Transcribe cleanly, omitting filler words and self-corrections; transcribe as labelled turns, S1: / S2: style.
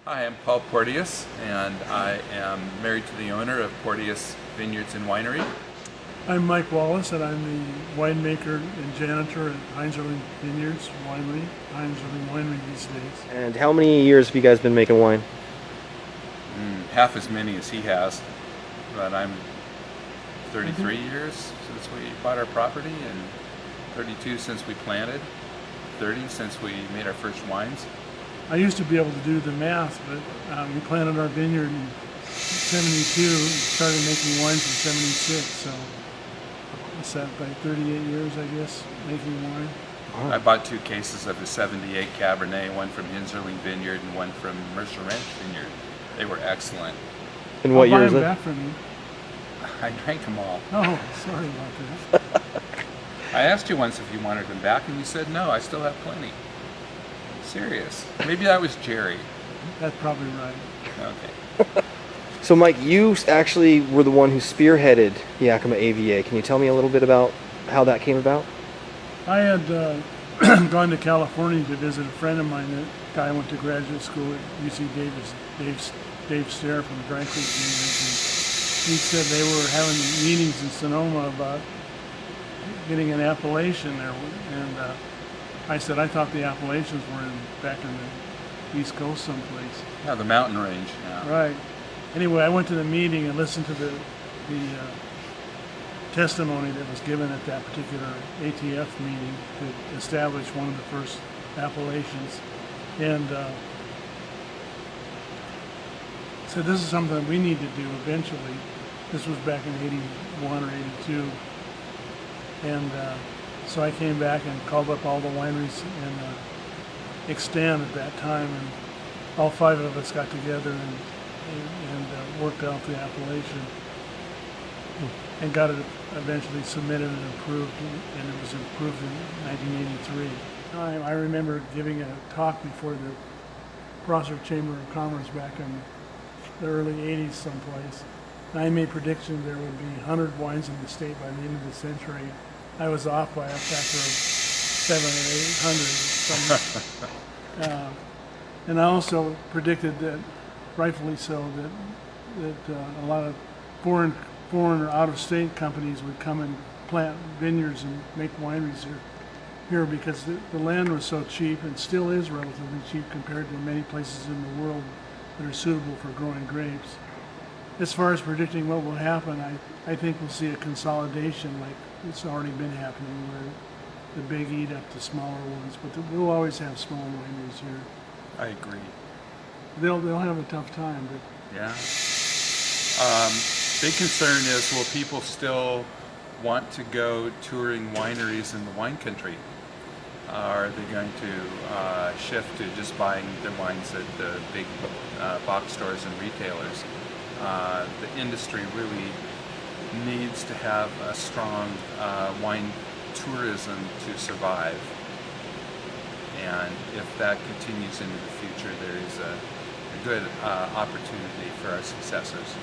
S1: Hi, I'm Paul Porteous, and I am married to the owner of Porteous Vineyards and Winery.
S2: I'm Mike Wallace, and I'm the winemaker and janitor at Heinzerling Vineyards Winery, Heinzerling Winery these days.
S3: And how many years have you guys been making wine?
S1: Half as many as he has, but I'm 33 years since we bought our property, and 32 since we planted, 30 since we made our first wines.
S2: I used to be able to do the math, but we planted our vineyard in '72 and started making wines in '76, so it's that like 38 years, I guess, making wine.
S3: Wow.
S1: I bought 2 cases of the '78 Cabernet, one from Heinzerling Vineyard and one from Mercer Ranch Vineyard. They were excellent.
S3: And what year
S2: I'll
S3: is
S2: buy
S3: it?
S2: them back from you.
S1: I drank them all.
S2: Oh, sorry about that.
S1: I asked you once if you wanted them back, and you said no, I still have plenty. Serious. Maybe that was Jerry.
S2: That's probably right.
S1: Okay.
S3: So Mike, you actually were the one who spearheaded Yakima AVA. Can you tell me a little bit about how that came about?
S2: I had gone to California to visit a friend of mine. That guy went to graduate school at UC Davis, Dave Stair from Dry Creek University. He said they were having meetings in Sonoma about getting an appellation there, and I said I thought the appellations were back in the East Coast someplace.
S1: Yeah, the mountain range. Yeah.
S2: Right. Anyway, I went to the meeting and listened to the testimony that was given at that particular ATF meeting to establish one of the first appellations, and said this is something we need to do eventually. This was back in '81 or '82, and so I came back and called up all the wineries in Extant at that time, and all 5 of us got together and worked out the appellation and got it eventually submitted and approved, and it was approved in 1983. I remember giving a talk before the Prosser Chamber of Commerce back in the early 80s someplace. And I made predictions there would be 100 wines in the state by the end of the century. I was off by a factor of 700 or 800. And I also predicted that, rightfully so, that a lot of foreign or out-of-state companies would come and plant vineyards and make wineries here because the land was so cheap, and still is relatively cheap compared to many places in the world that are suitable for growing grapes. As far as predicting what will happen, I think we'll see a consolidation like it's already been happening, where the big eat up the smaller ones, but we'll always have small wineries here.
S1: I agree.
S2: They'll have a tough time, but
S1: Yeah. Big concern is, will people still want to go touring wineries in the wine country? Are they going to shift to just buying their wines at the big box stores and retailers? The industry really needs to have a strong wine tourism to survive. And if that continues into the future, there is a good opportunity for our successors.